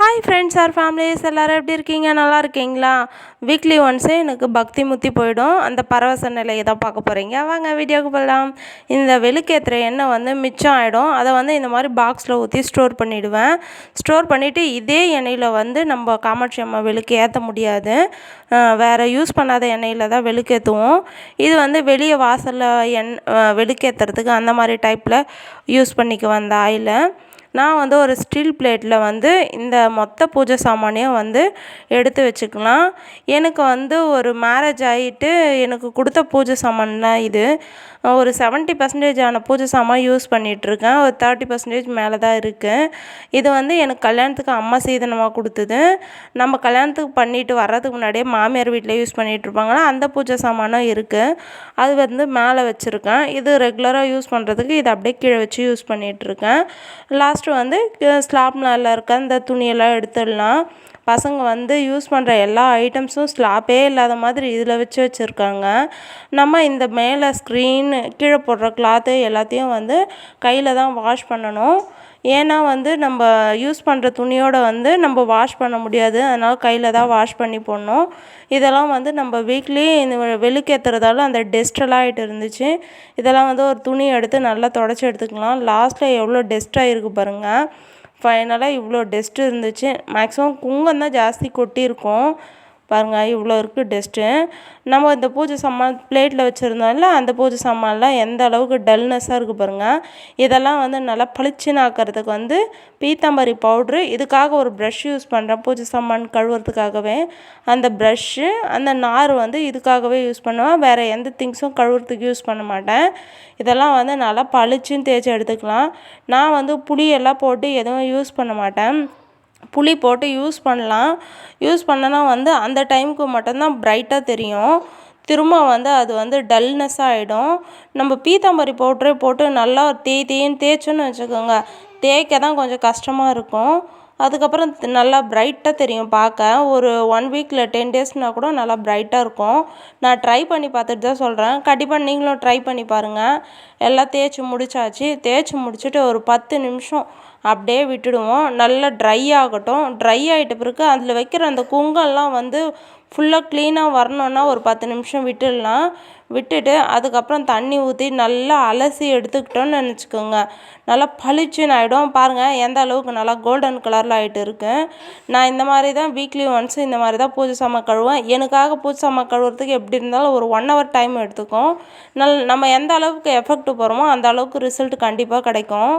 Hi friends R families எல்லோரும் எப்படி இருக்கீங்க? நல்லா இருக்கீங்களா? வீக்லி ஒன்ஸே எனக்கு பக்தி முத்தி போயிடும். அந்த பரவச நிலையை தான் பார்க்க போகிறீங்க. வாங்க வீடியோவுக்கு போகலாம். இந்த வெளுக்கேற்றுற எண்ணெய் மிச்சம் ஆகிடும். அதை இந்த மாதிரி பாக்ஸில் ஊற்றி ஸ்டோர் பண்ணிவிடுவேன். ஸ்டோர் பண்ணிவிட்டு இதே எண்ணெயில் நம்ம காமாட்சி அம்மா வெளுக்கு ஏற்ற முடியாது. வேறு யூஸ் பண்ணாத எண்ணெயில் தான் வெளுக்கேற்றுவோம். இது வெளியே வாசலில் வெளுக்கேற்றுறதுக்கு அந்த மாதிரி டைப்பில் யூஸ் பண்ணிக்குவேன் அந்த ஆயிலை. நான் ஒரு ஸ்டீல் பிளேட்டில் இந்த மொத்த பூஜை சாமானையும் எடுத்து வச்சுக்கலாம். எனக்கு ஒரு மேரேஜ் ஆகிட்டு எனக்கு கொடுத்த பூஜை சாமான்லாம் இது. ஒரு 70% ஆன பூஜை சாமான் யூஸ் பண்ணிகிட்ருக்கேன். ஒரு 30% மேலே தான் இருக்குது. இது எனக்கு கல்யாணத்துக்கு அம்மா சீதனமாக கொடுத்தது. நம்ம கல்யாணத்துக்கு பண்ணிட்டு வர்றதுக்கு முன்னாடியே மாமியார் வீட்டில் யூஸ் பண்ணிகிட்ருப்பாங்கன்னா அந்த பூஜை சாமானும் இருக்குது. அது மேலே வச்சுருக்கேன். இது ரெகுலராக யூஸ் பண்ணுறதுக்கு இதை அப்படியே கீழே வச்சு யூஸ் பண்ணிகிட்ருக்கேன். லாஸ்ட்டு ஸ்லாப் மேலே இருக்க இந்த துணியெல்லாம் எடுத்துடலாம். பசங்க யூஸ் பண்ணுற எல்லா ஐட்டம்ஸும் ஸ்லாப்பே இல்லாத மாதிரி இதில் வச்சுருக்காங்க. நம்ம இந்த மேலே ஸ்க்ரீன் கீழே போடுற கிளாத்து எல்லாத்தையும் கையில் தான் வாஷ் பண்ணணும். ஏன்னா நம்ம யூஸ் பண்ணுற துணியோடு நம்ம வாஷ் பண்ண முடியாது. அதனால் கையில் தான் வாஷ் பண்ணி போடணும். இதெல்லாம் நம்ம வீக்லி இந்த வெளுக்கேற்றுறதால அந்த டெஸ்ட்டெல்லாம் ஆகிட்டு இருந்துச்சு. இதெல்லாம் ஒரு துணி எடுத்து நல்லா தொடச்சி எடுத்துக்கலாம். லாஸ்ட்டில் எவ்வளோ டெஸ்ட் ஆகிருக்கு பாருங்கள். ஃபைனலாக இவ்வளோ டெஸ்ட்டு இருந்துச்சு. மேக்ஸிமம் குங்கம் தான் ஜாஸ்தி கொட்டியிருக்கும். பாருங்கள் இவ்வளோ இருக்குது டெஸ்ட்டு. நம்ம இந்த பூஜை சாமான் பிளேட்டில் வச்சுருந்தோம்ல அந்த பூஜை சாமான்லாம் எந்த அளவுக்கு டல்னஸ்ஸாக இருக்குது பாருங்கள். இதெல்லாம் நல்லா பளிச்சுன்னு ஆக்கிறதுக்கு பீத்தாம்பரி பவுட்ரு. இதுக்காக ஒரு ப்ரஷ் யூஸ் பண்ணுறேன் பூஜை சாமான் கழுவுறதுக்காகவே. அந்த ப்ரஷ்ஷு அந்த நார் இதுக்காகவே யூஸ் பண்ணுவேன். வேறு எந்த திங்ஸும் கழுவுறதுக்கு யூஸ் பண்ண மாட்டேன். இதெல்லாம் நல்லா பளிச்சுன்னு தேய்ச்சி எடுத்துக்கலாம். நான் புளியெல்லாம் போட்டு எதுவும் யூஸ் பண்ண மாட்டேன். புளி போட்டு யூஸ் பண்ணலாம். யூஸ் பண்ணனா அந்த டைமுக்கு மட்டும்தான் ப்ரைட்டாக தெரியும். திரும்ப அது டல்னஸ்ஸாக ஆகிடும். நம்ம பீத்தாம்பரி பவுட்ரே போட்டு நல்லா தேய்ன்னு தேய்ச்சோன்னு வச்சுக்கோங்க. தேய்க்க தான் கொஞ்சம் கஷ்டமாக இருக்கும். அதுக்கப்புறம் நல்லா ப்ரைட்டாக தெரியும் பார்க்க. ஒரு 1 வீக் இல்லை 10 டேஸ்னால் கூட நல்லா ப்ரைட்டாக இருக்கும். நான் ட்ரை பண்ணி பார்த்துட்டு தான் சொல்கிறேன். கண்டிப்பாக நீங்களும் ட்ரை பண்ணி பாருங்கள். எல்லாம் தேய்ச்சி முடிச்சாச்சு. தேய்ச்சி முடிச்சுட்டு ஒரு 10 நிமிஷம் அப்படியே விட்டுடுவோம். நல்லா ட்ரை ஆகட்டும். ட்ரை ஆகிட்ட பிறகு அதில் வைக்கிற அந்த குங்கெல்லாம் ஃபுல்லாக க்ளீனாக வரணுன்னா ஒரு 10 நிமிஷம் விட்டுடலாம். விட்டுட்டு அதுக்கப்புறம் தண்ணி ஊற்றி நல்லா அலசி எடுத்துக்கிட்டோன்னு நினச்சிக்கோங்க. நல்லா பளிச்சுன்னு ஆகிடும். பாருங்கள் எந்த அளவுக்கு நல்லா கோல்டன் கலரில் ஆகிட்டு இருக்குது. நான் இந்த மாதிரி தான் வீக்லி ஒன்ஸ் இந்த மாதிரி தான் பூஜை சாமான் கழுவேன். எனக்காக பூஜை சாமான் கழுவுறதுக்கு எப்படி இருந்தாலும் ஒரு 1 ஹவர் டைம் எடுத்துக்கும். நம்ம எந்த அளவுக்கு எஃபெக்ட் போகிறோமோ அந்த அளவுக்கு ரிசல்ட் கண்டிப்பாக கிடைக்கும்.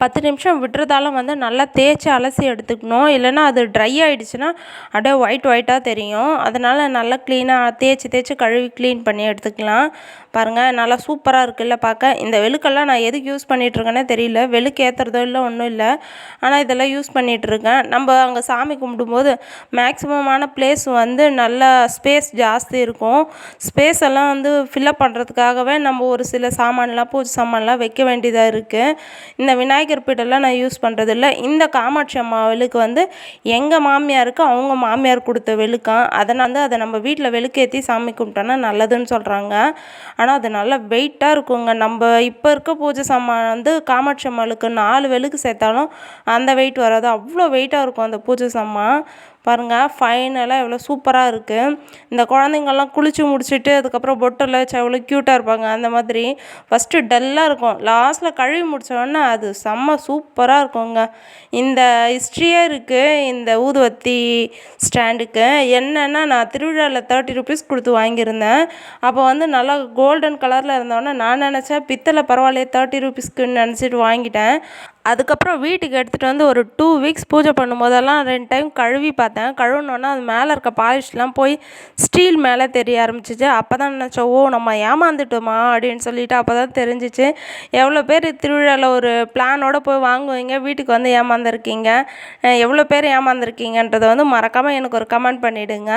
10 நிமிஷம் விட்டுறதால நல்லா தேய்ச்சி அலசி எடுத்துக்கணும். இல்லைன்னா அது ட்ரை ஆகிடுச்சுன்னா அப்படியே ஒயிட்டாக தெரியும். அதனால் நல்லா க்ளீனாக தேய்ச்சி கழுவி க்ளீன் பண்ணி எடுத்துக்கலாம். பாருங்கள் நல்லா சூப்பராக இருக்குல்ல பார்க்க. இந்த வெளுக்கெல்லாம் நான் எதுக்கு யூஸ் பண்ணிகிட்ருக்கேன்னே தெரியல. வெளுக்கு ஏற்றுறதோ இல்லை ஒன்றும் இல்லை. ஆனால் இதெல்லாம் யூஸ் பண்ணிகிட்ருக்கேன். நம்ம அங்கே சாமி கும்பிடும்போது மேக்ஸிமமான பிளேஸ் நல்லா ஸ்பேஸ் ஜாஸ்தி இருக்கும். ஸ்பேஸ் எல்லாம் ஃபில்லப் பண்ணுறதுக்காகவே நம்ம ஒரு சில சாமான்லாம் பூஜை சாமான்லாம் வைக்க வேண்டியதாக இருக்குது. இந்த விநாயகர் பீடெல்லாம் நான் யூஸ் பண்ணுறதில்ல. இந்த காமாட்சி அம்மா வெளுக்கு எங்கள் மாமியாருக்கு அவங்க மாமியார் கொடுத்த வெளுக்கான். அதனால் அதை நம்ம வீட்டில் வெளுக்கேற்றி சாமி கும்பிட்டோன்னா நல்லதுன்னு சொல்கிறாங்க. ஆனால் அது நல்லா வெயிட்டாக இருக்குங்க. நம்ம இப்போ இருக்க பூஜை சாமான் காமாட்சி அம்மாளுக்கு 4 வெளுக்கு சேர்த்தாலும் அந்த வெயிட் வராது. அவ்வளோ வெயிட்டாக இருக்கும் அந்த பூஜை சாமான். பாருங்கள் ஃபைனலாக எவ்வளோ சூப்பராக இருக்குது. இந்த குழந்தைங்கள்லாம் குளித்து முடிச்சுட்டு அதுக்கப்புறம் பொட்டெல்லாம் வச்சு எவ்வளோ க்யூட்டாக இருப்பாங்க. அந்த மாதிரி ஃபஸ்ட்டு டல்லாக இருக்கும். லாஸ்ட்டில் கழுவி முடித்தோடனே அது செம்ம சூப்பராக இருக்குங்க. இந்த ஹிஸ்ட்ரியே இருக்குது இந்த ஊதுவத்தி ஸ்டாண்டுக்கு. என்னென்னா நான் திருவிழாவில் 30 ருபீஸ் கொடுத்து வாங்கியிருந்தேன். அப்போ நல்லா கோல்டன் கலரில் இருந்தோடனே நான் நினச்சேன் பித்தளை பரவாயில்லையே 30 ருபீஸ்க்குன்னு நினச்சிட்டு வாங்கிட்டேன். அதுக்கப்புறம் வீட்டுக்கு எடுத்துகிட்டு ஒரு 2 வீக்ஸ் பூஜை பண்ணும்போதெல்லாம் 2 டைம் கழுவி பார்த்தேன். கழுவுனோன்னா அது மேலே இருக்க பாலிஷ்லாம் போய் ஸ்டீல் மேலே தெரிய ஆரம்பிச்சிச்சு. அப்போ தான் நினச்சேன், ஓ நம்ம ஏமாந்துட்டோமா அப்படின்னு சொல்லிட்டு அப்போ தான் தெரிஞ்சிச்சு. எவ்வளோ பேர் திருவிழாவில் ஒரு பிளானோடு போய் வாங்குவீங்க, வீட்டுக்கு ஏமாந்துருக்கீங்க. எவ்வளோ பேர் ஏமாந்துருக்கீங்கன்றதை மறக்காமல் எனக்கு ஒரு கமெண்ட் பண்ணிவிடுங்க.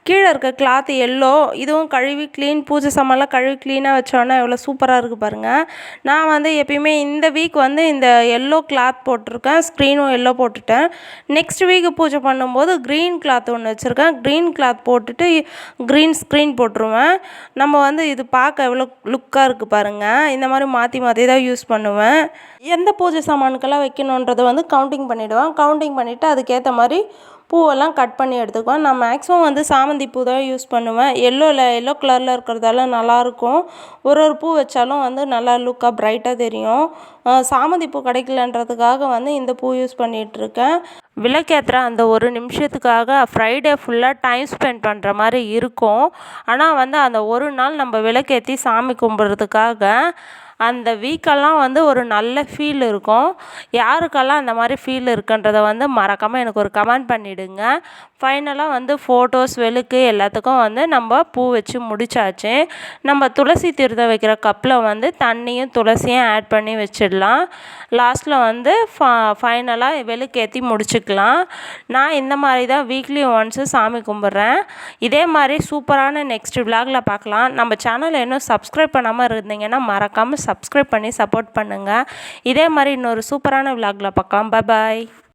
கீழே இருக்க கிளாத் எல்லோ, இதுவும் கழுவி க்ளீன் பூஜை சாமான்லாம் கழுவி க்ளீனாக வச்சோன்னா எவ்வளோ சூப்பராக இருக்குது பாருங்கள். நான் எப்பயுமே இந்த வீக் இந்த எல்லோ எல்லோ கிளாத் போட்டிருக்கேன், ஸ்க்ரீனும் எல்லோ போட்டுட்டேன். நெக்ஸ்ட் வீக் பூஜை பண்ணும்போது க்ரீன் கிளாத் ஒன்று வச்சுருக்கேன். க்ரீன் கிளாத் போட்டுட்டு க்ரீன் ஸ்க்ரீன் போட்டுருவேன். நம்ம வந்து இது பார்க்க எவ்வளோ லுக்காக இருக்குது பாருங்கள். இந்த மாதிரி மாற்றி மாற்றி தான் யூஸ் பண்ணுவேன். எந்த பூஜை சாமானுக்கெல்லாம் வைக்கணுன்றதை வந்து கவுண்டிங் பண்ணிவிடுவேன். கவுண்டிங் பண்ணிவிட்டு அதுக்கேற்ற மாதிரி பூவெல்லாம் கட் பண்ணி எடுத்துக்குவேன். நான் மேக்ஸிமம் வந்து சாமந்தி பூ தான் யூஸ் பண்ணுவேன். எல்லோ கலரில் இருக்கிறதால நல்லாயிருக்கும். ஒரு பூ வச்சாலும் வந்து நல்லா லுக்காக ப்ரைட்டாக தெரியும். சாமந்தி பூ கிடைக்கலன்றதுக்காக வந்து இந்த பூ யூஸ் பண்ணிகிட்ருக்கேன். விளக்கேற்றுற அந்த ஒரு நிமிஷத்துக்காக ஃப்ரைடே ஃபுல்லாக டைம் ஸ்பெண்ட் பண்ணுற மாதிரி இருக்கும். ஆனால் வந்து அந்த ஒரு நாள் நம்ம விளக்கேற்றி சாமி கும்பிட்றதுக்காக அந்த வீக்கெல்லாம் வந்து ஒரு நல்ல ஃபீல் இருக்கும். யாருக்கெல்லாம் அந்த மாதிரி ஃபீல் இருக்குன்றதை வந்து மறக்காமல் எனக்கு ஒரு கமெண்ட் பண்ணிவிடுங்க. ஃபைனலாக வந்து ஃபோட்டோஸ், வெளுக்கு எல்லாத்துக்கும் வந்து நம்ம பூ வச்சு முடிச்சாச்சு. நம்ம துளசி தீர்த்தம் வைக்கிற கப்பில் வந்து தண்ணியும் துளசியும் ஆட் பண்ணி வச்சிடலாம். லாஸ்ட்டில் வந்து ஃபைனலாக வெளுக்கேற்றி முடிச்சுக்கலாம். நான் இந்த மாதிரி தான் வீக்லி ஒன்ஸு சாமி கும்பிட்றேன். இதே மாதிரி சூப்பரான நெக்ஸ்ட் விலாகில் பார்க்கலாம். நம்ம சேனலை இன்னும் சப்ஸ்கிரைப் பண்ணாமல் இருந்தீங்கன்னா மறக்காமல் சப்ஸ்கிரைப் பண்ணி சப்போர்ட் பண்ணுங்கள். இதே மாதிரி இன்னொரு சூப்பரான விலாகில் பார்க்கலாம். பாய்.